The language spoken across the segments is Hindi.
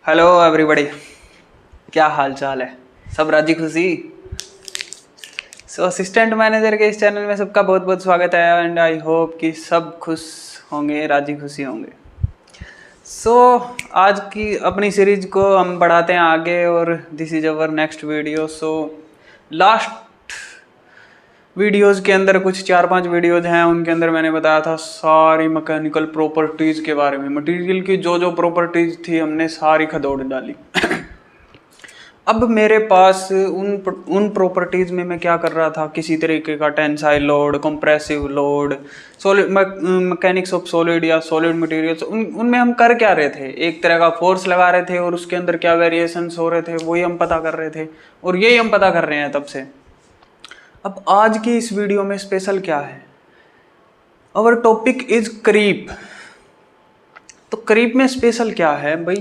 हेलो एवरीबॉडी, क्या हाल चाल है? सब राजी खुशी? असिस्टेंट मैनेजर के इस चैनल में सबका बहुत बहुत स्वागत है एंड आई होप कि सब खुश होंगे, राजी खुशी होंगे। आज की अपनी सीरीज को हम बढ़ाते हैं आगे और this is our next video. Last videos के अंदर कुछ 4-5 वीडियोज़ हैं, उनके अंदर मैंने बताया था सारी मैकेनिकल प्रॉपर्टीज़ के बारे में। मटेरियल की जो जो प्रॉपर्टीज़ थी हमने सारी खदोड़ डाली। अब मेरे पास उन प्रॉपर्टीज़ में मैं क्या कर रहा था, किसी तरीके का tensile load, compressive load, solid mechanics of solid या सॉलिड मटेरियल्स, उनमें हम कर क्या रहे थे? एक तरह का फोर्स लगा रहे थे और उसके अंदर क्या वेरिएशंस हो रहे थे वही हम पता कर रहे थे, और यही हम पता कर रहे हैं तब से। अब आज की इस वीडियो में स्पेशल क्या है? Our topic is creep. तो क्रीप में स्पेशल क्या है भाई?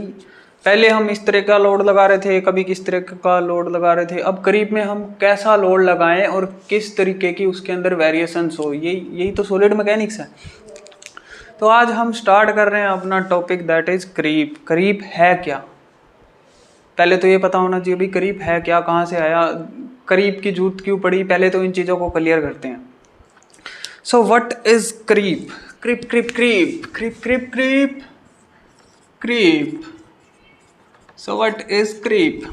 पहले हम इस तरह का लोड लगा रहे थे, कभी किस तरह का लोड लगा रहे थे। अब क्रीप में हम कैसा लोड लगाएं और किस तरीके की उसके अंदर वेरिएशंस हो, यही तो सॉलिड मैकेनिक्स है। तो आज हम स्टार्ट कर रहे हैं अपना topic, that is creep. Creep है क्या? पहले तो ये पता होना चाहिए भाई क्रीप है क्या, कहाँ से आया, क्रीप की जरूरत क्यों पड़ी। पहले तो इन चीज़ों को क्लियर करते हैं। So what is creep? Creep creep creep creep creep creep creep. So what is creep?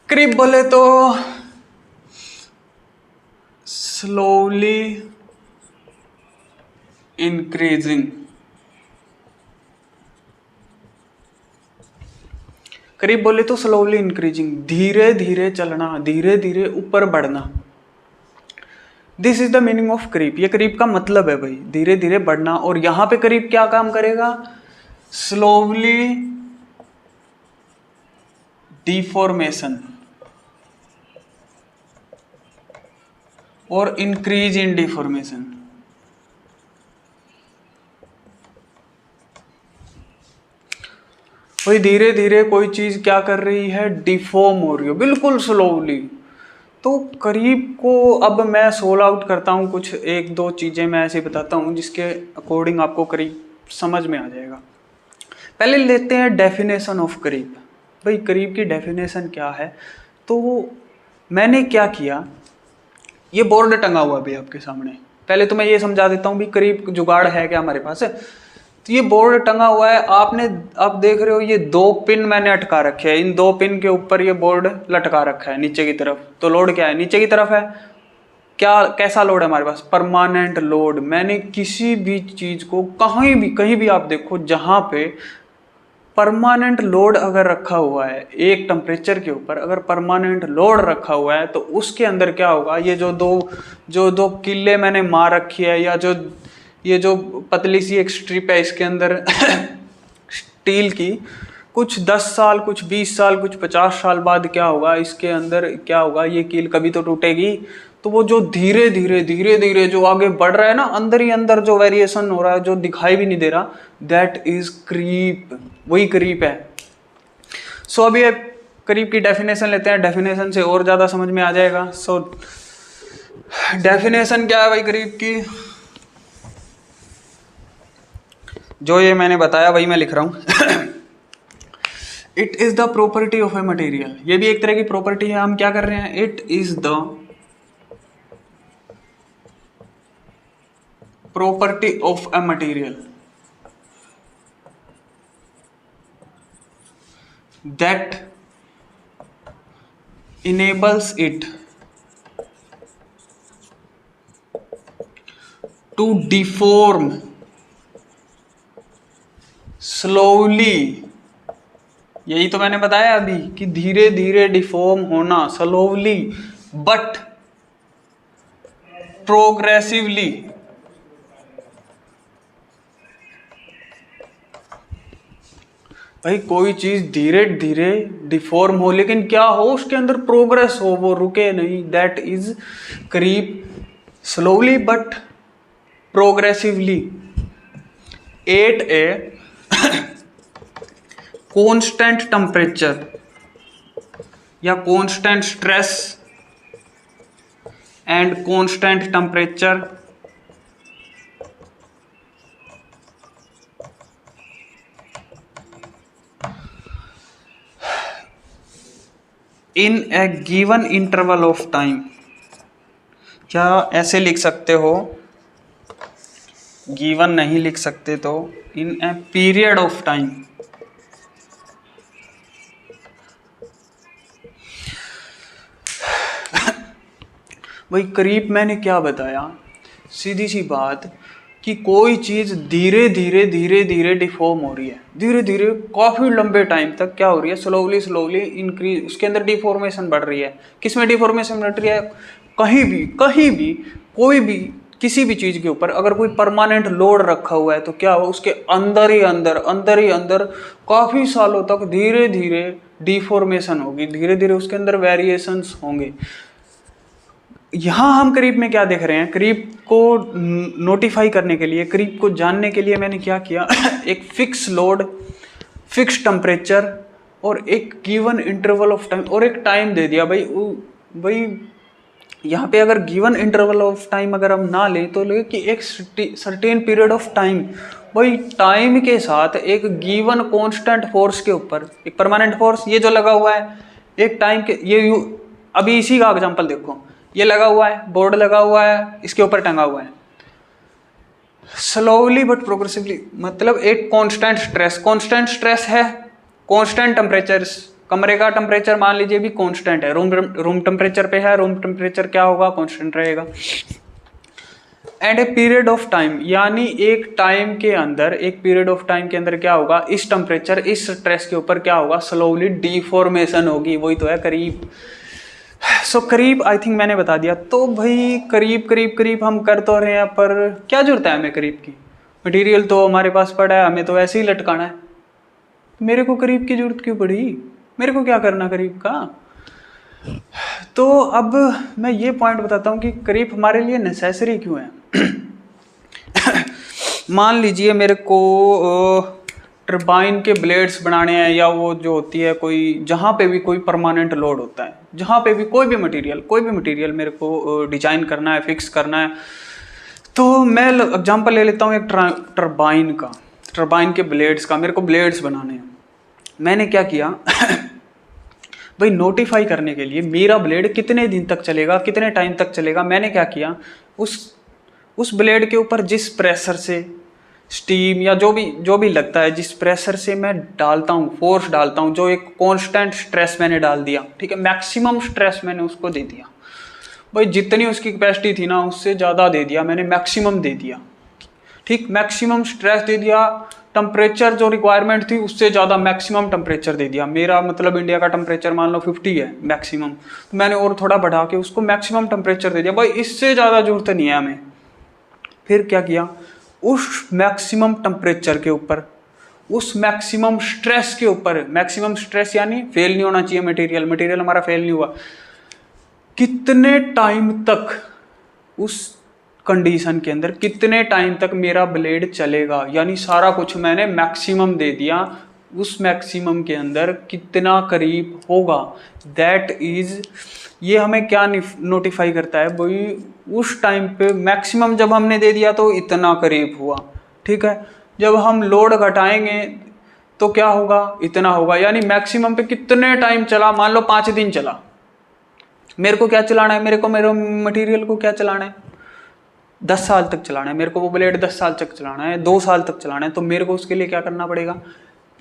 Creep बोले तो स्लोली इंक्रीजिंग। क्रीप बोले तो स्लोली इंक्रीजिंग, धीरे धीरे चलना, धीरे धीरे ऊपर बढ़ना। This is the meaning of creep. ये क्रीप का मतलब है भाई, धीरे धीरे बढ़ना। और यहां पे क्रीप क्या काम करेगा? स्लोली डिफॉर्मेशन और इंक्रीज इन डिफॉर्मेशन। भाई धीरे धीरे कोई चीज क्या कर रही है? डिफॉर्म हो रही है, बिल्कुल स्लोली। तो करीब को अब मैं सोल आउट करता हूँ, कुछ एक दो चीज़ें मैं ऐसे बताता हूँ जिसके अकॉर्डिंग आपको करीब समझ में आ जाएगा। पहले लेते हैं डेफिनेशन ऑफ करीब। भाई करीब की डेफिनेशन क्या है? तो मैंने क्या किया, ये बोर्ड टंगा हुआ भी आपके सामने। पहले तो मैं ये समझा देता हूँ भी करीब जुगाड़ है क्या हमारे पास। तो ये बोर्ड टंगा हुआ है, आप देख रहे हो ये 2 पिन मैंने अटका रखे हैं। इन 2 पिन के ऊपर ये बोर्ड लटका रखा है नीचे की तरफ। तो लोड क्या है? नीचे की तरफ है। क्या कैसा लोड है हमारे पास? Permanent load. मैंने किसी भी चीज को कहीं भी आप देखो, जहां पे परमानेंट लोड अगर रखा हुआ है, एक टेम्परेचर के ऊपर अगर परमानेंट लोड रखा हुआ है, तो उसके अंदर क्या होगा? ये जो दो किले मैंने मार रखी है, या ये जो पतली सी एक स्ट्रिप है इसके अंदर स्टील की, कुछ 10 साल, कुछ 20 साल, कुछ 50 साल बाद क्या होगा? इसके अंदर क्या होगा? ये कील कभी तो टूटेगी। तो वो जो धीरे धीरे जो आगे बढ़ रहा है ना, अंदर ही अंदर जो वेरिएशन हो रहा है, जो दिखाई भी नहीं दे रहा, दैट इज क्रीप। वही क्रीप है। सो अभी क्रीप की डेफिनेशन लेते हैं, डेफिनेशन से और ज्यादा समझ में आ जाएगा। सो डेफिनेशन क्या है भाई क्रीप की? जो ये मैंने बताया वही मैं लिख रहा हूं। It is the property of a material. ये भी एक तरह की प्रॉपर्टी है। हम क्या कर रहे हैं? It is the property of a material that enables it to deform slowly। यही तो मैंने बताया अभी कि धीरे धीरे डिफॉर्म होना, स्लोली बट प्रोग्रेसिवली। भाई कोई चीज धीरे धीरे डिफॉर्म हो, लेकिन क्या हो? उसके अंदर प्रोग्रेस हो, वो रुके नहीं। That is creep. Slowly but progressively at a constant temperature या constant stress and constant temperature in a given interval of time, क्या ऐसे लिख सकते हो, गिवन नहीं लिख सकते तो इन ए पीरियड ऑफ टाइम। भाई करीब मैंने क्या बताया, सीधी सी बात कि कोई चीज़ धीरे धीरे धीरे धीरे डिफॉर्म हो रही है, धीरे धीरे काफ़ी लंबे टाइम तक क्या हो रही है, स्लोली स्लोली इंक्रीज, उसके अंदर डिफॉर्मेशन बढ़ रही है। किस में डिफॉर्मेशन बढ़ रही है, कहीं भी कोई भी किसी भी चीज़ के ऊपर अगर कोई परमानेंट लोड रखा हुआ है तो क्या हो, उसके अंदर ही अंदर काफ़ी सालों तक धीरे धीरे डिफॉर्मेशन होगी, धीरे धीरे उसके अंदर वेरिएशंस होंगे। यहाँ हम करीब में क्या देख रहे हैं, करीब को नोटिफाई करने के लिए, करीब को जानने के लिए मैंने क्या किया एक फिक्स लोड, फिक्स टेम्परेचर और एक गिवन इंटरवल ऑफ टाइम और एक टाइम दे दिया। भाई यहाँ पे अगर गिवन इंटरवल ऑफ टाइम अगर हम ना लें तो ले कि एक सर्टेन पीरियड ऑफ टाइम, भाई टाइम के साथ एक गिवन कांस्टेंट फोर्स के ऊपर एक परमानेंट फोर्स, ये जो लगा हुआ है एक टाइम के, ये अभी इसी का एग्जांपल देखो, ये लगा हुआ है, बोर्ड लगा हुआ है, इसके ऊपर टंगा हुआ है, स्लोली बट प्रोग्रेसिवली, मतलब एक कांस्टेंट स्ट्रेस है, कांस्टेंट टेम्परेचर, कमरे का टेम्परेचर मान लीजिए भी कांस्टेंट है, रूम टेम्परेचर पे है, रूम टेम्परेचर क्या होगा, कांस्टेंट रहेगा। And a period of time, यानी एक टाइम के अंदर, एक पीरियड ऑफ टाइम के अंदर क्या होगा, इस टेम्परेचर इस स्ट्रेस के ऊपर क्या होगा, स्लोली डिफॉर्मेशन होगी, वही तो है करीब। करीब आई थिंक मैंने बता दिया। तो भाई करीब हम कर तो रहे हैं, पर क्या जरूरत है हमें करीब की, मटेरियल तो हमारे पास पड़ा है, हमें तो ऐसे ही लटकाना है, मेरे को करीब की जरूरत क्यों पड़ी, मेरे को क्या करना करीब का। तो अब मैं ये पॉइंट बताता हूँ कि करीब हमारे लिए नेसेसरी क्यों है। मान लीजिए मेरे को टरबाइन के ब्लेड्स बनाने हैं, या वो जो होती है कोई, जहाँ पे भी कोई परमानेंट लोड होता है, जहाँ पे भी कोई भी मटेरियल मेरे को डिजाइन करना है, फिक्स करना है, तो मैं एग्जांपल ले लेता हूँ एक टरबाइन का, टरबाइन के ब्लेड्स का, मेरे को ब्लेड्स बनाने हैं। मैंने क्या किया भाई, नोटिफाई करने के लिए मेरा ब्लेड कितने दिन तक चलेगा, कितने टाइम तक चलेगा, मैंने क्या किया, उस ब्लेड के ऊपर जिस प्रेशर से स्टीम या जो भी लगता है, जिस प्रेशर से मैं डालता हूँ, फोर्स डालता हूँ, जो एक कांस्टेंट स्ट्रेस मैंने डाल दिया, ठीक है, मैक्सिमम स्ट्रेस मैंने उसको दे दिया, भाई जितनी उसकी कैपेसिटी थी ना उससे ज़्यादा दे दिया मैंने, मैक्सिमम दे दिया, ठीक, मैक्सिमम स्ट्रेस दे दिया, टेम्परेचर जो रिक्वायरमेंट थी उससे ज़्यादा मैक्सिमम टेम्परेचर दे दिया। मेरा मतलब इंडिया का टेम्परेचर मान लो 50 है मैक्सिमम, तो मैंने और थोड़ा बढ़ा के उसको मैक्सिमम टेम्परेचर दे दिया, भाई इससे ज़्यादा जरूरत नहीं है हमें। फिर क्या किया, उस मैक्सिमम टेम्परेचर के ऊपर, उस मैक्सिमम स्ट्रेस के ऊपर, मैक्सिमम स्ट्रेस यानी फेल नहीं होना चाहिए मटेरियल हमारा फेल नहीं हुआ, कितने टाइम तक, उस कंडीशन के अंदर कितने टाइम तक मेरा ब्लेड चलेगा, यानी सारा कुछ मैंने मैक्सिमम दे दिया, उस मैक्सिमम के अंदर कितना करीब होगा, दैट इज, ये हमें क्या नोटिफाई करता है भाई, उस टाइम पे मैक्सिमम जब हमने दे दिया तो इतना करीब हुआ, ठीक है, जब हम लोड घटाएंगे तो क्या होगा, इतना होगा, यानी मैक्सिमम पे कितने टाइम चला, मान लो 5 दिन चला, मेरे को क्या चलाना है, मेरे मटेरियल को क्या चलाना है, 10 साल तक चलाना है, मेरे को वो ब्लेड 10 साल तक चलाना है, 2 साल तक चलाना है, तो मेरे को उसके लिए क्या करना पड़ेगा,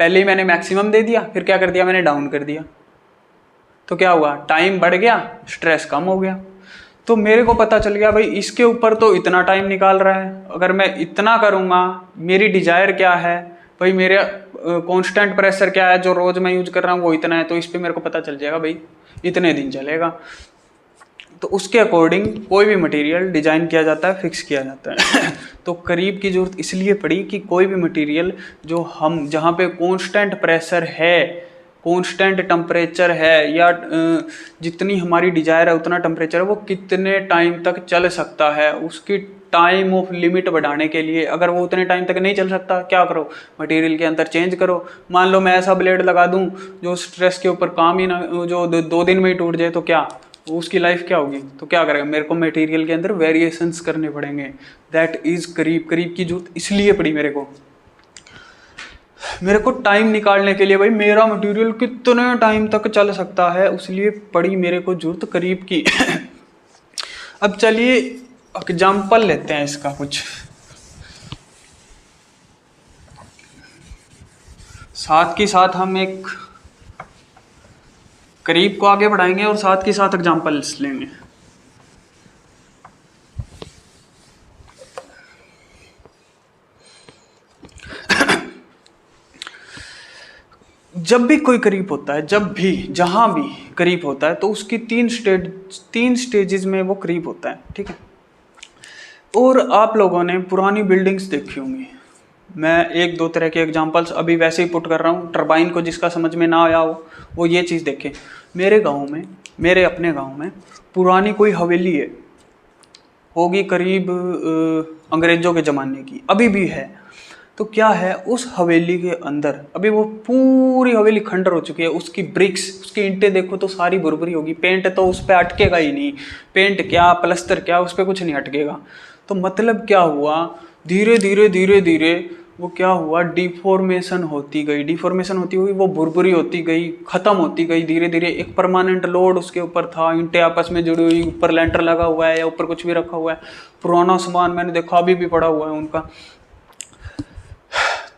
पहले ही मैंने मैक्सिमम दे दिया, फिर क्या कर दिया मैंने, डाउन कर दिया, तो क्या हुआ, टाइम बढ़ गया, स्ट्रेस कम हो गया। तो मेरे को पता चल गया भाई इसके ऊपर तो इतना टाइम निकाल रहा है, अगर मैं इतना करूँगा, मेरी डिजायर क्या है भाई, मेरे कांस्टेंट प्रेशर क्या है जो रोज मैं यूज कर रहा हूँ वो इतना है, तो इस पर मेरे को पता चल जाएगा भाई इतने दिन चलेगा। तो उसके अकॉर्डिंग कोई भी मटेरियल डिजाइन किया जाता है, फिक्स किया जाता है। तो करीब की जरूरत इसलिए पड़ी कि कोई भी मटेरियल जो हम, जहाँ पे कांस्टेंट प्रेशर है, कांस्टेंट टेम्परेचर है, या जितनी हमारी डिजायर है उतना टेम्परेचर है, वो कितने टाइम तक चल सकता है, उसकी टाइम ऑफ लिमिट बढ़ाने के लिए, अगर वो उतने टाइम तक नहीं चल सकता क्या करो, मटेरियल के अंदर चेंज करो। मान लो मैं ऐसा ब्लेड लगा दूं जो स्ट्रेस के ऊपर काम ही ना, जो 2 दिन में ही टूट जाए, तो क्या उसकी लाइफ क्या होगी, तो क्या करेगा, मेरे को मटेरियल के अंदर वेरिएशंस करने पड़ेंगे। दैट इज करीब की जरूरत इसलिए पड़ी मेरे को। मेरे को टाइम निकालने के लिए भाई मेरा मटेरियल कितने टाइम तक चल सकता है, उसलिए पड़ी मेरे को जरूरत करीब की। अब चलिए एग्जाम्पल लेते हैं इसका कुछ, साथ के साथ हम एक करीब को आगे बढ़ाएंगे और साथ के साथ एग्जाम्पल्स लेंगे। जब भी कोई करीब होता है, जब भी जहां भी करीब होता है, तो उसकी तीन स्टेजेस में वो करीब होता है, ठीक है। और आप लोगों ने पुरानी बिल्डिंग्स देखी होंगी, मैं एक दो तरह के एग्जांपल्स अभी वैसे ही पुट कर रहा हूँ। टरबाइन को जिसका समझ में ना आया हो वो ये चीज़ देखे। मेरे गांव में, मेरे अपने गांव में पुरानी कोई हवेली है, होगी करीब अंग्रेज़ों के ज़माने की, अभी भी है। तो क्या है उस हवेली के अंदर, अभी वो पूरी हवेली खंडर हो चुकी है, उसकी ब्रिक्स, उसकी ईंटें देखो तो सारी भुरभुरी होगी, पेंट तो उस पर अटकेगा ही नहीं, पेंट क्या प्लस्तर क्या उस पर कुछ नहीं अटकेगा। तो मतलब क्या हुआ, धीरे धीरे धीरे धीरे वो क्या हुआ, डिफॉर्मेशन होती गई, डिफॉर्मेशन होती हुई वो भुरभुरी होती गई, ख़त्म होती गई धीरे धीरे। एक परमानेंट लोड उसके ऊपर था, ईंटें आपस में जुड़ी हुई, ऊपर लेंटर लगा हुआ है या ऊपर कुछ भी रखा हुआ है, पुराना सामान मैंने देखा अभी भी पड़ा हुआ है उनका।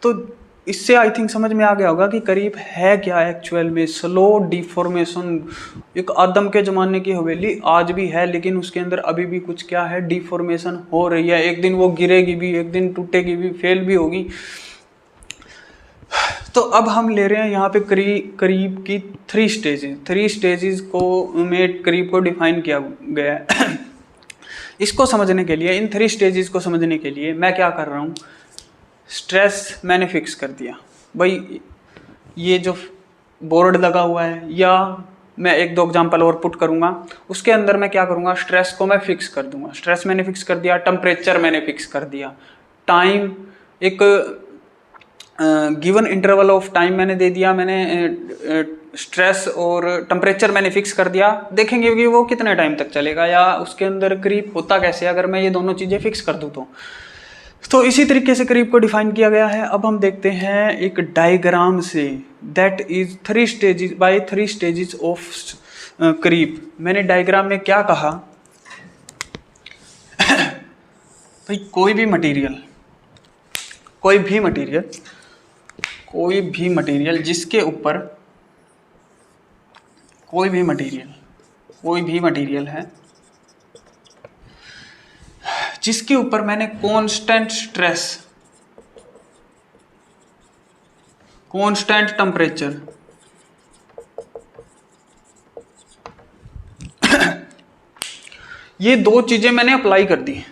तो इससे आई थिंक समझ में आ गया होगा कि करीब है क्या एक्चुअल में, स्लो डिफॉर्मेशन। एक आदम के ज़माने की हवेली आज भी है, लेकिन उसके अंदर अभी भी कुछ क्या है, डिफॉर्मेशन हो रही है। एक दिन वो गिरेगी भी, एक दिन टूटेगी भी, फेल भी होगी। तो अब हम ले रहे हैं यहाँ पे करीब की थ्री स्टेजेस को में करीब को डिफाइन किया गया है। इसको समझने के लिए, इन थ्री स्टेजेस को समझने के लिए मैं क्या कर रहा हूँ, स्ट्रेस मैंने फिक्स कर दिया। भाई ये जो बोर्ड लगा हुआ है, या मैं एक दो एग्जांपल और पुट करूंगा, उसके अंदर मैं क्या करूंगा, स्ट्रेस को मैं फिक्स कर दूंगा। स्ट्रेस मैंने फिक्स कर दिया, टेम्परेचर मैंने फिक्स कर दिया, टाइम एक गिवन इंटरवल ऑफ टाइम मैंने दे दिया, मैंने स्ट्रेस और टेम्परेचर मैंने फिक्स कर दिया। देखेंगे कि वो कितने टाइम तक चलेगा या उसके अंदर करीब होता कैसे अगर मैं ये दोनों चीज़ें फिक्स कर दूँ तो इसी तरीके से करीब को डिफाइन किया गया है। अब हम देखते हैं एक डायग्राम से, that is three stages of करीब। मैंने डायग्राम में क्या कहा, भाई कोई भी मटेरियल जिसके ऊपर कोई भी मटेरियल है जिसके ऊपर मैंने कांस्टेंट स्ट्रेस, कांस्टेंट टेम्परेचर ये दो चीजें मैंने अप्लाई कर दी।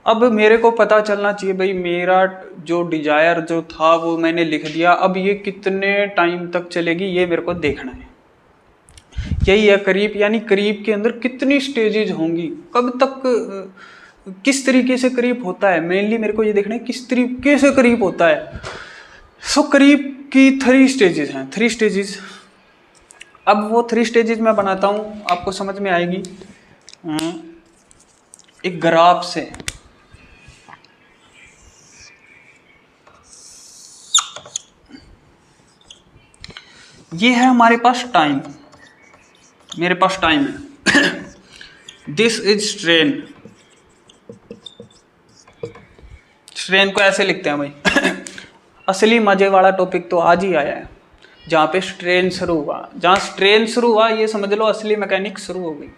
अब मेरे को पता चलना चाहिए भाई मेरा जो डिजायर जो था वो मैंने लिख दिया, अब ये कितने टाइम तक चलेगी ये मेरे को देखना है। यही है करीब, यानी करीब के अंदर कितनी स्टेजेज होंगी, कब तक किस तरीके से करीब होता है, मेनली मेरे को ये देखना है किस तरीके से करीब होता है। सो करीब की थ्री स्टेजेस हैं, थ्री स्टेजेस। अब वो थ्री स्टेजेस मैं बनाता हूँ, आपको समझ में आएगी एक ग्राफ से। ये है हमारे पास टाइम, मेरे पास टाइम है। दिस इज स्ट्रेन, स्ट्रेन को ऐसे लिखते हैं भाई। असली मजे वाला टॉपिक तो आज ही आया है, जहाँ पे स्ट्रेन शुरू हुआ। जहाँ स्ट्रेन शुरू हुआ ये समझ लो असली मैकेनिक शुरू हो गई।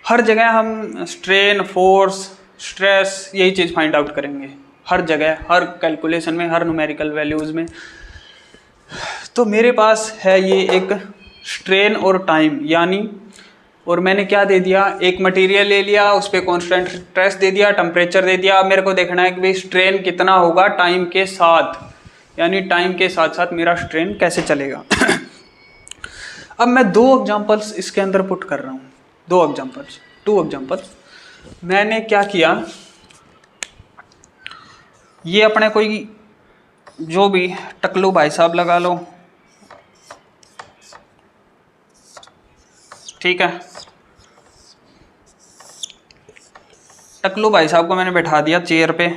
हर जगह हम स्ट्रेन, फोर्स, स्ट्रेस यही चीज़ फाइंड आउट करेंगे, हर जगह, हर कैलकुलेशन में, हर न्यूमेरिकल वैल्यूज़ में। तो मेरे पास है ये एक स्ट्रेन और टाइम, यानी और मैंने क्या दे दिया, एक मटेरियल ले लिया, उस पर कॉन्स्टेंट स्ट्रेस दे दिया, टेम्परेचर दे दिया। अब मेरे को देखना है कि भाई स्ट्रेन कितना होगा टाइम के साथ, यानी टाइम के साथ साथ मेरा स्ट्रेन कैसे चलेगा। अब मैं दो एग्जांपल्स इसके अंदर पुट कर रहा हूँ, टू एग्जांपल्स। मैंने क्या किया, ये अपने कोई जो भी टकलू भाई साहब लगा लो, ठीक है। टकलू भाई साहब को मैंने बैठा दिया चेयर पे।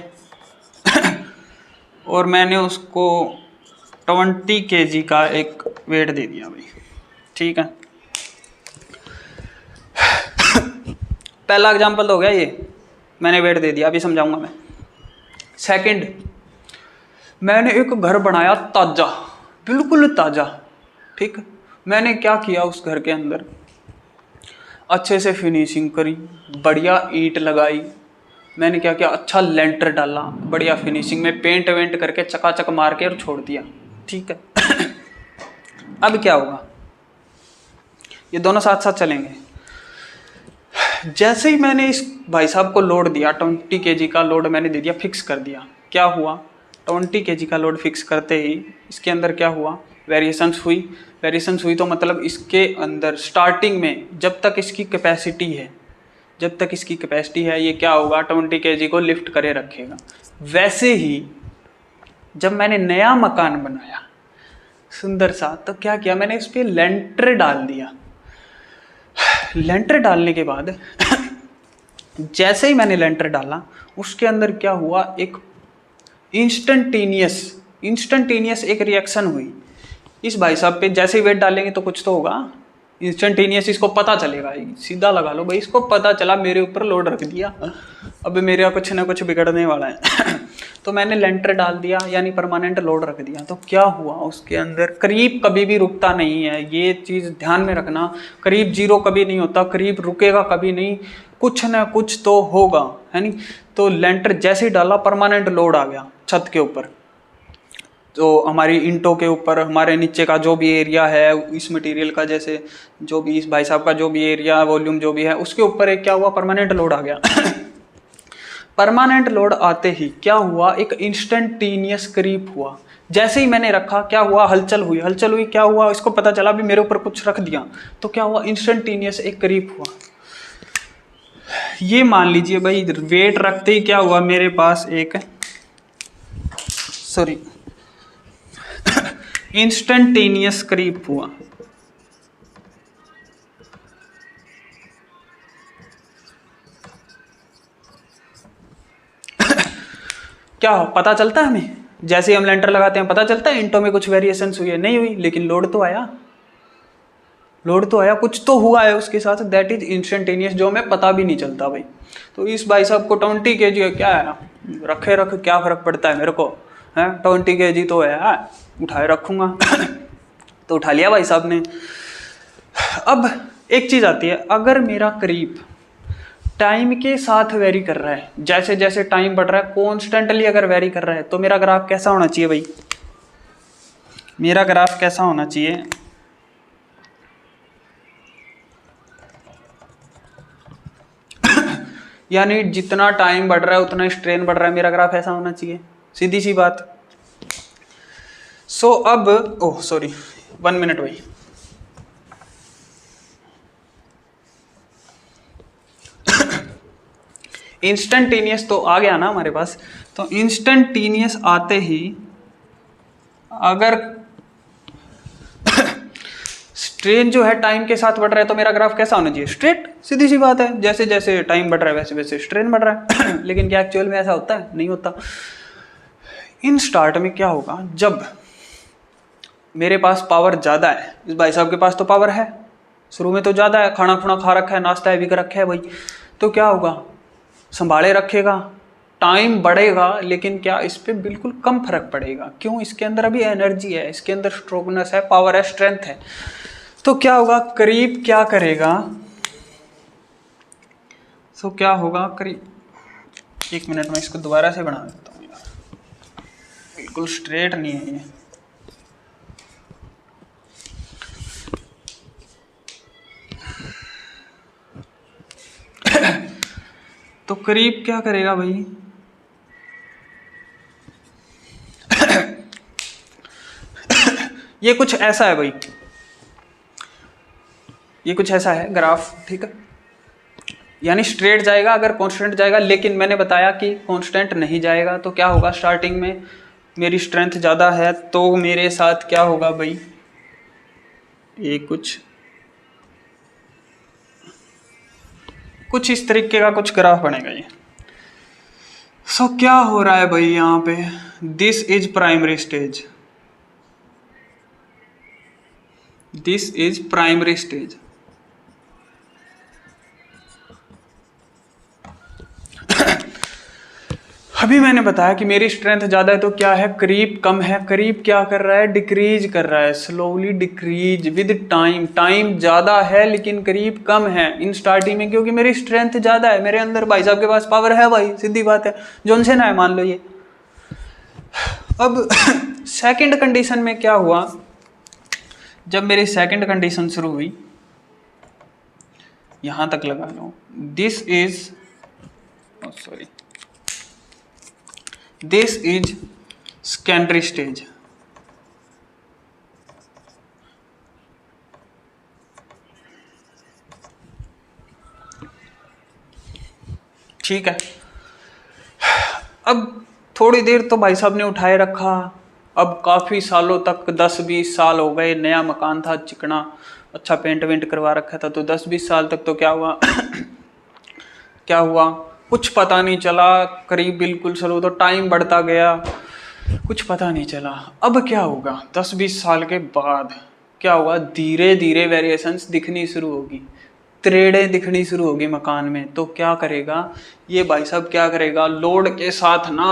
और मैंने उसको 20 kg का एक वेट दे दिया भाई, ठीक है। पहला एग्जाम्पल हो गया ये, मैंने वेट दे दिया, अभी समझाऊंगा मैं। सेकंड, मैंने एक घर बनाया ताजा, बिल्कुल ताजा, ठीक। मैंने क्या किया, उस घर के अंदर अच्छे से फिनिशिंग करी, बढ़िया ईंट लगाई, मैंने क्या किया, अच्छा लेंटर डाला, बढ़िया फिनिशिंग में पेंट वेंट करके चकाचक मार के और छोड़ दिया, ठीक है। अब क्या होगा, ये दोनों साथ साथ चलेंगे। जैसे ही मैंने इस भाई साहब को लोड दिया, 20 kg का लोड मैंने दे दिया, फिक्स कर दिया, क्या हुआ, 20 kg का लोड फिक्स करते ही इसके अंदर क्या हुआ, वेरिएशंस हुई। वेरिएशंस हुई तो मतलब इसके अंदर स्टार्टिंग में जब तक इसकी कैपेसिटी है, जब तक इसकी कैपेसिटी है, ये क्या होगा, 20 kg को लिफ्ट करे रखेगा। वैसे ही जब मैंने नया मकान बनाया सुंदर सा, तो क्या किया मैंने, इस पर लेंटर डाल दिया। लेंटर डालने के बाद जैसे ही मैंने लेंटर डाला, उसके अंदर क्या हुआ, एक इंस्टेंटेनियस एक रिएक्शन हुई इस भाई साहब पे। जैसे ही वेट डालेंगे तो कुछ तो होगा, इंस्टेंटेनियस इसको पता चलेगा, सीधा लगा लो भाई, इसको पता चला मेरे ऊपर लोड रख दिया, अब मेरा कुछ ना कुछ बिगड़ने वाला है। तो मैंने लेंटर डाल दिया, यानी परमानेंट लोड रख दिया। तो क्या हुआ, उसके अंदर करीब कभी भी रुकता नहीं है, ये चीज़ ध्यान में रखना, करीब जीरो कभी नहीं होता, करीब रुकेगा कभी नहीं, कुछ ना कुछ तो होगा, है नहीं। तो लेंटर जैसे ही डाला, परमानेंट लोड आ गया छत के ऊपर, तो हमारी इंटों के ऊपर, हमारे नीचे का जो भी एरिया है इस मटेरियल का, जैसे जो भी इस भाई साहब का जो भी एरिया वॉल्यूम जो भी है, उसके ऊपर एक क्या हुआ, परमानेंट लोड आ गया। परमानेंट लोड आते ही क्या हुआ, एक इंस्टेंटेनियस क्रीप हुआ। जैसे ही मैंने रखा, क्या हुआ, हलचल हुई। हलचल हुई, क्या हुआ, इसको पता चला भी मेरे ऊपर कुछ रख दिया, तो क्या हुआ, इंस्टेंटेनियस एक क्रीप हुआ। ये मान लीजिए भाई, वेट रखते ही क्या हुआ, मेरे पास एक इंस्टेंटेनियस क्रीप हुआ। क्या हो, पता चलता है हमें, जैसे ही हम लेंटर लगाते हैं पता चलता है इंटो में कुछ वेरिएशंस हुई है, नहीं हुई, लेकिन लोड तो आया, लोड तो आया, कुछ तो हुआ है उसके साथ, दैट इज इंस्टेंटेनियस, जो हमें पता भी नहीं चलता भाई। तो इस भाई साहब को 20 kg क्या है, रखे रख, क्या फर्क पड़ता है मेरे को, है 20 kg तो है, उठाए रखूंगा। तो उठा लिया भाई साहब ने। अब एक चीज आती है, अगर मेरा करीब टाइम के साथ वेरी कर रहा है, जैसे जैसे टाइम बढ़ रहा है कॉन्स्टेंटली अगर वेरी कर रहा है, तो मेरा ग्राफ कैसा होना चाहिए भाई, मेरा ग्राफ कैसा होना चाहिए, यानी जितना टाइम बढ़ रहा है उतना स्ट्रेन बढ़ रहा है, मेरा ग्राफ ऐसा होना चाहिए, सीधी सी बात। सो अब ओह सॉरी 1 मिनट भाई, इंस्टेंटेनियस तो आ गया ना हमारे पास। तो इंस्टेंटेनियस आते ही अगर स्ट्रेन जो है टाइम के साथ बढ़ रहा है, तो मेरा ग्राफ कैसा होना चाहिए, स्ट्रेट, सीधी सी बात है, जैसे जैसे टाइम बढ़ रहा है वैसे वैसे स्ट्रेन बढ़ रहा है। लेकिन क्या एक्चुअल में ऐसा होता है, नहीं होता। इन स्टार्ट में क्या होगा, जब मेरे पास पावर ज़्यादा है, इस भाई साहब के पास तो पावर है, शुरू में तो ज़्यादा है, खाना खुना खा रखा है, नाश्ता है भी कर रखा है भाई, तो क्या होगा, संभाले रखेगा, टाइम बढ़ेगा, लेकिन क्या इस पर बिल्कुल कम फर्क पड़ेगा, क्यों, इसके अंदर अभी एनर्जी है, इसके अंदर स्ट्रोंगनेस है, पावर है, स्ट्रेंथ है। तो क्या होगा, करीब क्या करेगा, तो क्या होगा करीब, 1 मिनट में इसको दोबारा से बना देता हूँ यार, बिल्कुल स्ट्रेट नहीं है ये। तो करीब क्या करेगा भाई, ये कुछ ऐसा है भाई, ये कुछ ऐसा है ग्राफ, ठीक है, यानी स्ट्रेट जाएगा अगर कांस्टेंट जाएगा, लेकिन मैंने बताया कि कांस्टेंट नहीं जाएगा। तो क्या होगा, स्टार्टिंग में मेरी स्ट्रेंथ ज़्यादा है, तो मेरे साथ क्या होगा भाई, ये कुछ इस तरीके का कुछ ग्राफ बनेगा ये। सो क्या हो रहा है भाई यहाँ पे, this is primary stage, this is primary stage. अभी मैंने बताया कि मेरी स्ट्रेंथ ज़्यादा है तो क्या है, करीब कम है। करीब क्या कर रहा है, डिक्रीज कर रहा है, slowly decrease with time. Time ज़्यादा है लेकिन करीब कम है इन स्टार्टिंग में, क्योंकि मेरी स्ट्रेंथ ज़्यादा है। मेरे अंदर भाई साहब के पास पावर है भाई, सीधी बात है, जॉनसन है मान लो ये। अब सेकंड कंडीशन में क्या हुआ, जब मेरी सेकंड कंडीशन शुरू हुई, यहां तक लगा लो, this is sorry this is secondary stage. ठीक है, अब थोड़ी देर तो भाई साहब ने उठाए रखा। अब काफ़ी सालों तक 10-20 साल हो गए, नया मकान था, चिकना, अच्छा पेंट वेंट करवा रखा था, तो 10-20 साल तक तो क्या हुआ क्या हुआ कुछ पता नहीं चला। करीब बिल्कुल स्लो, तो टाइम बढ़ता गया, कुछ पता नहीं चला। अब क्या होगा 10-20 साल के बाद, क्या होगा, धीरे धीरे वेरिएशंस दिखनी शुरू होगी, त्रेड़ें दिखनी शुरू होगी मकान में। तो क्या करेगा ये भाई साहब, क्या करेगा, लोड के साथ ना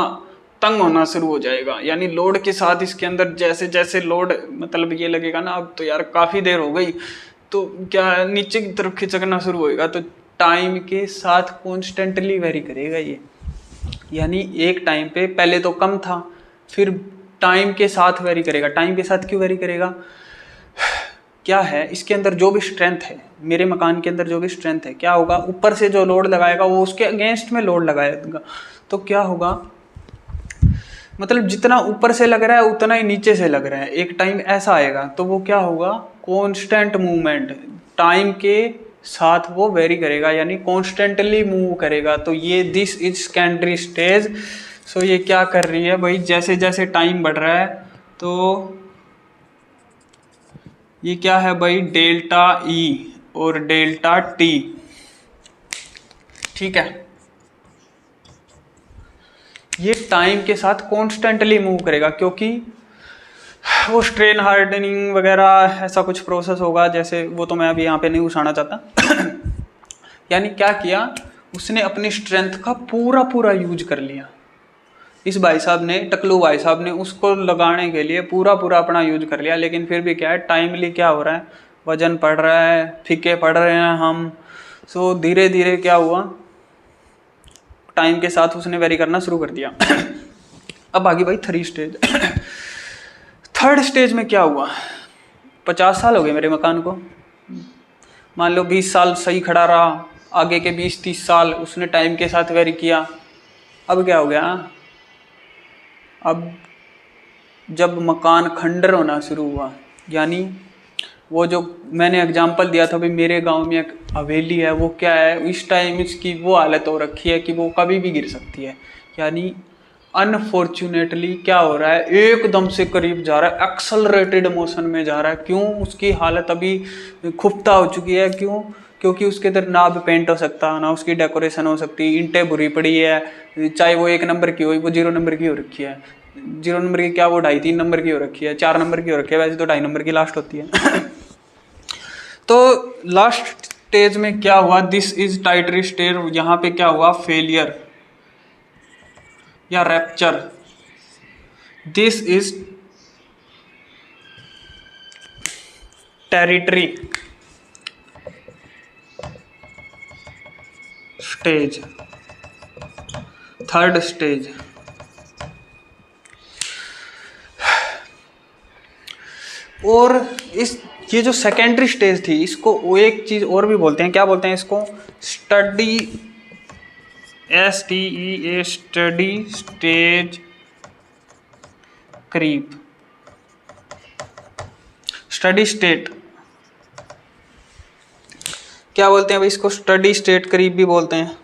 तंग होना शुरू हो जाएगा। यानी लोड के साथ इसके अंदर जैसे जैसे लोड, मतलब ये लगेगा ना अब तो यार काफ़ी देर हो गई, तो क्या नीचे की तरफ खिसकना शुरू होएगा। तो टाइम के साथ कॉन्स्टेंटली वेरी करेगा ये। यानी एक टाइम पे पहले तो कम था, फिर टाइम के साथ वेरी करेगा। टाइम के साथ क्यों वेरी करेगा, क्या है इसके अंदर जो भी स्ट्रेंथ है, मेरे मकान के अंदर जो भी स्ट्रेंथ है, क्या होगा, ऊपर से जो लोड लगाएगा वो उसके अगेंस्ट में लोड लगाएगा। तो क्या होगा, मतलब जितना ऊपर से लग रहा है उतना ही नीचे से लग रहा है। एक टाइम ऐसा आएगा तो वो क्या होगा, कांस्टेंट मूवमेंट, टाइम के साथ वो वेरी करेगा, यानी कॉन्स्टेंटली मूव करेगा। तो ये दिस इज सेकेंडरी स्टेज। सो ये क्या कर रही है भाई, जैसे जैसे टाइम बढ़ रहा है तो ये क्या है भाई, डेल्टा ई और डेल्टा टी। ठीक है, ये टाइम के साथ कॉन्स्टेंटली मूव करेगा, क्योंकि वो स्ट्रेन हार्डनिंग वगैरह ऐसा कुछ प्रोसेस होगा, जैसे वो तो मैं अभी यहाँ पे नहीं घुसाना चाहता। यानी क्या किया उसने, अपनी स्ट्रेंथ का पूरा पूरा यूज कर लिया। इस भाई साहब ने, टकलू भाई साहब ने उसको लगाने के लिए पूरा पूरा अपना यूज कर लिया। लेकिन फिर भी क्या है, टाइमली क्या हो रहा है, वजन पड़ रहा है, फीके पड़ रहे हैं हम। सो धीरे धीरे क्या हुआ, टाइम के साथ उसने वेरी करना शुरू कर दिया। अब आगे भाई थर्ड स्टेज। थर्ड स्टेज में क्या हुआ, 50 साल हो गए मेरे मकान को, मान लो 20 साल सही खड़ा रहा, आगे के 20-30 साल उसने टाइम के साथ वेरी किया। अब क्या हो गया, अब जब मकान खंडर होना शुरू हुआ, यानी वो जो मैंने एग्जाम्पल दिया था भाई, मेरे गांव में एक हवेली है, वो क्या है, इस टाइम इसकी वो हालत हो रखी है कि वो कभी भी गिर सकती है। यानी अनफॉर्चुनेटली क्या हो रहा है, एकदम से करीब जा रहा है, एक्सेलरेटेड मोशन में जा रहा है। क्यों, उसकी हालत अभी खुफ्ता हो चुकी है। क्यों, क्योंकि उसके इधर ना भी पेंट हो सकता, ना उसकी डेकोरेशन हो सकती, ईंटें बुरी पड़ी है, चाहे वो 1 नंबर की हो, वो 0 नंबर की हो रखी है। 0 नंबर की क्या, वो 2.5-3 नंबर की हो रखी है, 4 नंबर की हो रखी है, वैसे तो 2.5 नंबर की लास्ट होती है। तो लास्ट स्टेज में क्या हुआ, दिस इज टाइटरी स्टेज, यहाँ पे क्या हुआ, फेलियर या rapture. This is territory stage, third stage. और इस ये जो सेकेंडरी स्टेज थी, इसको वो एक चीज और भी बोलते हैं, क्या बोलते हैं इसको, study, STEA, study stage creep, study state. क्या बोलते हैं भाई इसको, स्टडी स्टेट क्रीप भी बोलते हैं,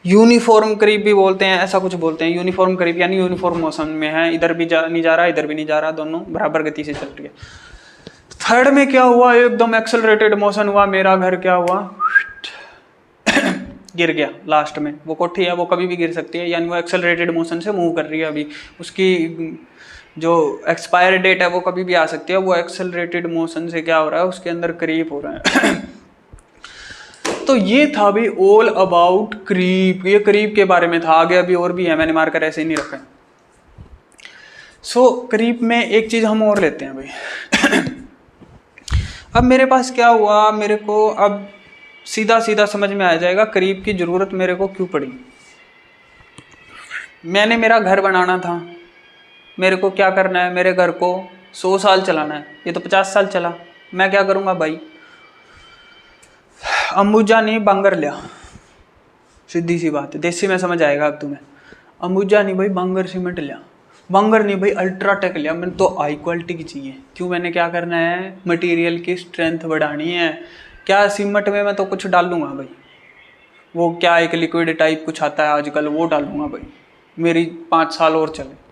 यूनिफॉर्म क्रीप भी बोलते हैं, ऐसा कुछ बोलते हैं। यूनिफॉर्म क्रीप यानी यूनिफॉर्म मोशन में है, इधर भी नहीं जा रहा, इधर भी नहीं जा रहा, दोनों बराबर गति से चल रही है। थर्ड में क्या हुआ, एकदम एक्सेलरेटेड मोशन हुआ, मेरा घर क्या हुआ, गिर गया लास्ट में, वो कोठी है वो कभी भी गिर सकती है, यानी वो एक्सेलरेटेड मोशन से मूव कर रही है अभी, उसकी जो एक्सपायर डेट है वो कभी भी आ सकती है, वो एक्सेलरेटेड मोशन से क्या हो रहा है, उसके अंदर क्रीप हो रहा है। तो ये था भी ऑल अबाउट क्रीप, ये क्रीप के बारे में था। आगे अभी और भी है, मैंने मार्कर ऐसे ही नहीं रखा है। सो क्रीप में एक चीज हम और लेते हैं भाई। अब मेरे पास क्या हुआ, मेरे को अब सीधा सीधा समझ में आ जाएगा क्रीप की जरूरत मेरे को क्यों पड़ी। मैंने मेरा घर बनाना था, मेरे को क्या करना है, मेरे घर को 100 साल चलाना है, ये तो 50 साल चला, मैं क्या करूँगा भाई, अंबुजा नहीं बांगर लिया, सीधी सी बात है, देसी में समझ आएगा अब तुम्हें। अंबुजा नहीं भाई बांगर सीमेंट लिया, बांगर नहीं भाई अल्ट्राटेक लिया, मैंने तो हाई क्वालिटी की चाहिए। क्यों, मैंने क्या करना है, मटेरियल की स्ट्रेंथ बढ़ानी है। क्या सीमेंट में मैं तो कुछ डाल लूँगा भाई, वो क्या एक लिक्विड टाइप कुछ आता है आजकल, वो डालूंगा भाई, मेरी 5 साल और चले।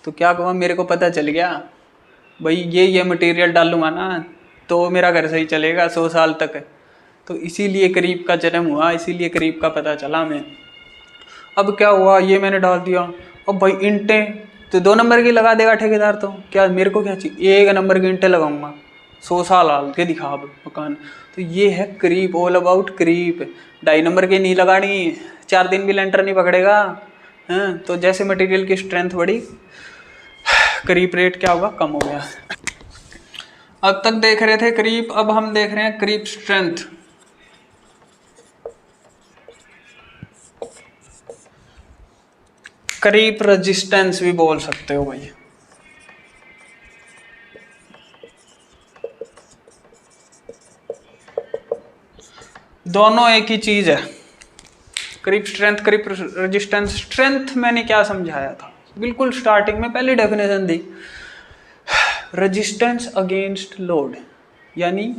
तो क्या कहूँ, मेरे को पता चल गया भाई ये मटेरियल डालूंगा ना तो मेरा घर सही चलेगा 100 साल तक। तो इसीलिए क्रीप का जन्म हुआ, इसीलिए क्रीप का पता चला मैं। अब क्या हुआ, ये मैंने डाल दिया, अब भाई ईंटें तो 2 नंबर की लगा देगा ठेकेदार, तो क्या मेरे को क्या चाहिए, 1 नंबर की ईंटें लगाऊंगा, 100 साल हाल के दिखा अब मकान। तो ये है creep, all about creep. 2.5 number की नहीं लगानी, 4 दिन भी लेंटर नहीं पकड़ेगा। हाँ, तो जैसे मटेरियल की स्ट्रेंथ बढ़ी, क्रीप रेट क्या होगा, कम हो गया। अब तक देख रहे थे क्रीप, अब हम देख रहे हैं क्रीप स्ट्रेंथ। क्रीप रेजिस्टेंस भी बोल सकते हो भाई। दोनों एक ही चीज है, creep strength, creep resistance. Strength मैंने क्या समझाया था, बिल्कुल स्टार्टिंग में पहली डेफिनेशन दी, रेजिस्टेंस अगेंस्ट लोड, यानी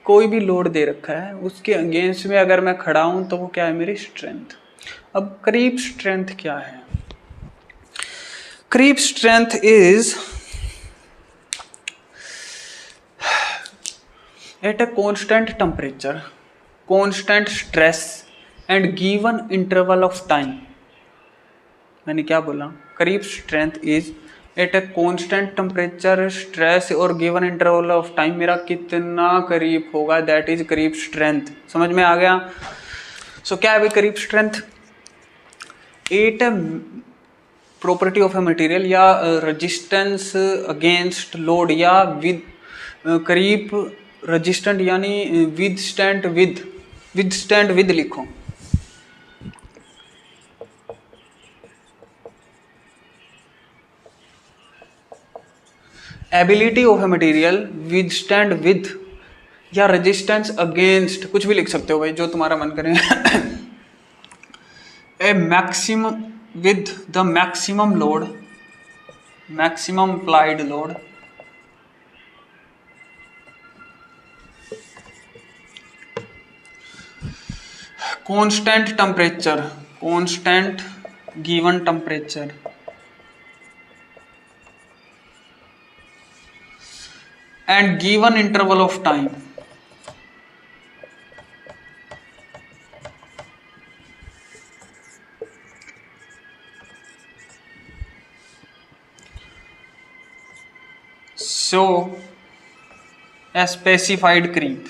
कोई भी लोड दे रखा है उसके अगेंस्ट में अगर मैं खड़ा हूं तो वो क्या है, मेरी स्ट्रेंथ। अब क्रीप स्ट्रेंथ क्या है, creep strength is at a constant temperature, constant stress and given interval of time. मैंने क्या बोला, creep strength is at a constant temperature, stress और गिवन इंटरवल ऑफ टाइम। मेरा कितना क्रीप होगा, दैट इज क्रीप स्ट्रेंथ। समझ में आ गया। सो क्या है भाई creep strength, at property of a material या रेजिस्टेंस अगेंस्ट लोड या विद क्रीप रेजिस्टेंट, यानी विद स्टैंड विद लिखो। Ability of a material withstand with या रेजिस्टेंस अगेंस्ट, कुछ भी लिख सकते हो भाई जो तुम्हारा मन करे। ए maximum with the maximum load, maximum applied load, constant temperature, constant given temperature, and given interval of time. So a specified creep.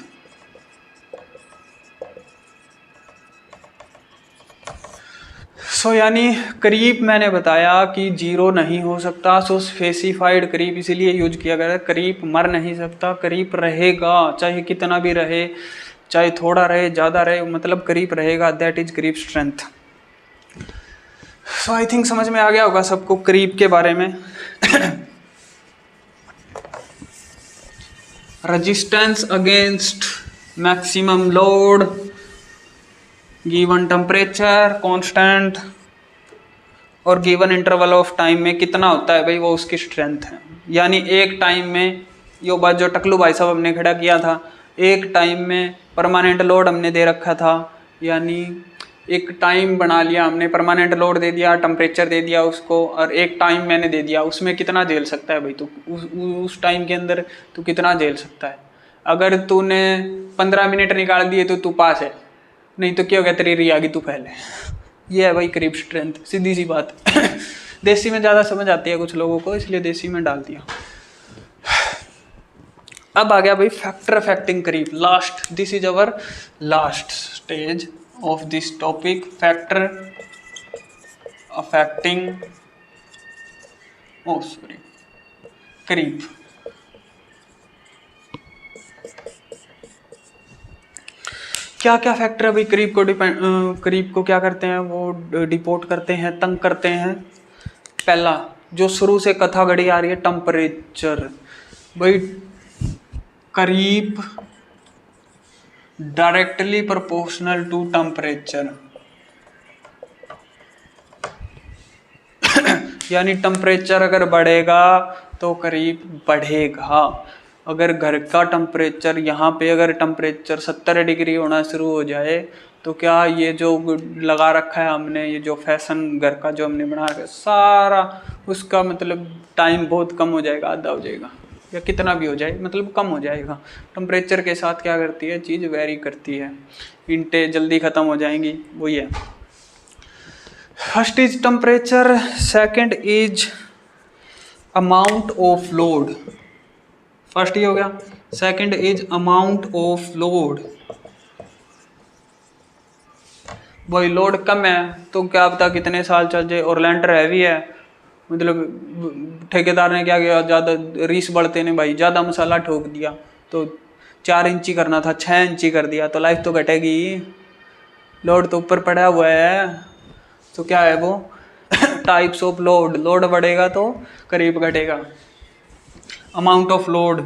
यानी क्रीप मैंने बताया कि 0 नहीं हो सकता। स्पेसिफाइड क्रीप इसीलिए यूज किया गया है। क्रीप मर नहीं सकता, क्रीप रहेगा, चाहे कितना भी रहे, चाहे थोड़ा रहे ज़्यादा रहे, मतलब क्रीप रहेगा। That is creep strength. I think समझ में आ गया होगा सबको क्रीप के बारे में। Resistance against maximum load, given temperature constant और गिवन इंटरवल ऑफ टाइम में कितना होता है भाई, वो उसकी स्ट्रेंथ है। यानी एक टाइम में, यो बात जो टकलू भाई साहब हमने खड़ा किया था, एक टाइम में परमानेंट लोड हमने दे रखा था, यानी एक टाइम बना लिया हमने, परमानेंट लोड दे दिया, टेम्परेचर दे दिया उसको, और एक टाइम मैंने दे दिया, उसमें कितना झेल सकता है भाई तू, उस टाइम के अंदर तू कितना झेल सकता है। अगर तूने 15 मिनट निकाल दिए तो तू पास है, नहीं तो क्या हो गया, तेरी री आ गई, तू पहले। ये है भाई करीब स्ट्रेंथ, सीधी सी बात। देसी में ज़्यादा समझ आती है कुछ लोगों को, इसलिए देसी में डाल दिया। अब आ गया भाई फैक्टर अफेक्टिंग करीब, last, this is our last stage of this topic, factor affecting करीब। क्या क्या फैक्टर है भाई करीब को करीब को क्या करते हैं, वो डिपोर्ट करते हैं, तंग करते हैं। पहला जो शुरू से कथा घड़ी आ रही है, टेम्परेचर। भाई करीब डायरेक्टली प्रोपोर्शनल टू टेम्परेचर, यानी टेम्परेचर अगर बढ़ेगा तो करीब बढ़ेगा। अगर घर का टेम्परेचर, यहाँ पे अगर टेम्परेचर 70 डिग्री होना शुरू हो जाए तो क्या ये जो लगा रखा है हमने, ये जो फैशन घर का जो हमने बना रखा है सारा, उसका मतलब टाइम बहुत कम हो जाएगा, आधा हो जाएगा, या कितना भी हो जाए मतलब कम हो जाएगा। टेम्परेचर के साथ क्या करती है चीज़, वेरी करती है, इंटे जल्दी ख़त्म हो जाएंगी, वही है। First is temperature, second is amount of load, first ये हो गया। Second is amount of load, भाई लोड कम है तो क्या पता कितने साल चल जाए, और लैंटर हैवी है, मतलब ठेकेदार ने क्या किया, ज़्यादा रीस बढ़ते ने भाई, ज़्यादा मसाला ठोक दिया तो 4 इंची करना था 6 इंची कर दिया, तो लाइफ तो घटेगी, लोड तो ऊपर पड़ा हुआ है। तो क्या है वो टाइप्स ऑफ लोड, लोड बढ़ेगा तो करीब घटेगा। अमाउंट ऑफ लोड,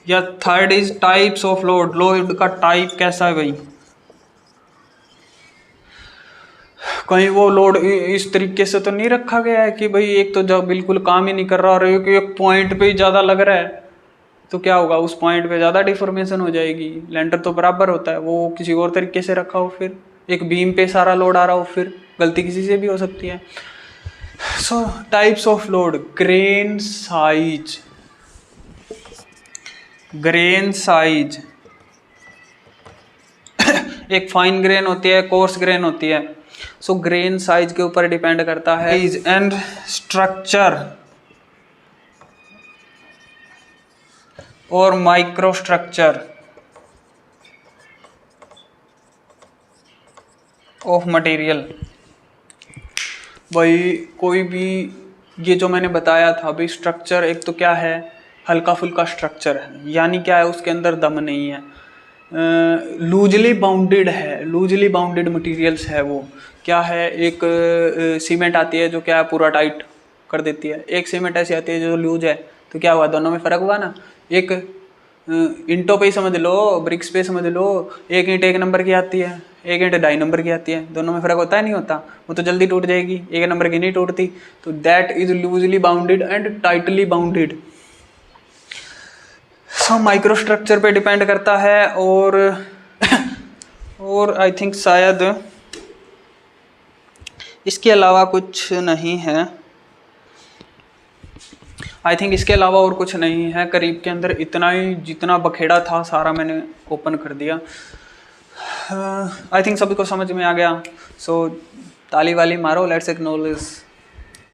या third is types of load, load का टाइप कैसा है भाई, कहीं वो लोड इस तरीके से तो नहीं रखा गया है कि भाई एक तो जब बिल्कुल काम ही नहीं कर रहा और एक पॉइंट पे ही ज़्यादा लग रहा है, तो क्या होगा, उस पॉइंट पे ज़्यादा डिफॉर्मेशन हो जाएगी। लेंटर तो बराबर होता है, वो किसी और तरीके से रखा हो, फिर एक बीम पे सारा लोड आ रहा हो, फिर गलती किसी से भी हो सकती है। सो types of load, grain size, grain size एक फाइन ग्रेन होती है, कोर्स ग्रेन होती है। सो ग्रेन साइज के ऊपर डिपेंड करता है। साइज एंड स्ट्रक्चर और माइक्रो स्ट्रक्चर ऑफ मटेरियल। भाई कोई भी, ये जो मैंने बताया था भाई, स्ट्रक्चर एक तो क्या है, हल्का फुल्का स्ट्रक्चर है, यानी क्या है उसके अंदर दम नहीं है, लूजली बाउंडेड है, लूजली बाउंडेड मटेरियल्स है। वो क्या है, एक सीमेंट आती है जो क्या है पूरा टाइट कर देती है, एक सीमेंट ऐसी आती है जो लूज है, तो क्या हुआ, दोनों में फ़र्क हुआ ना। एक ईंटों पे ही समझ लो, ब्रिक्स पे समझ लो, एक ईंट 1 नंबर की आती है, एक ईंट 2.5 नंबर की आती है, दोनों में फ़र्क होता है नहीं होता, वो तो जल्दी टूट जाएगी, 1 नंबर की नहीं टूटती। तो that is loosely bounded and tightly bounded. So micro structure पे डिपेंड करता है। और आई थिंक शायद इसके अलावा कुछ नहीं है, आई थिंक इसके अलावा और कुछ नहीं है। करीब के अंदर इतना ही, जितना बखेड़ा था सारा मैंने ओपन कर दिया। आई थिंक सभी को समझ में आ गया। सो ताली वाली मारो, लेट्स एक्नॉलेज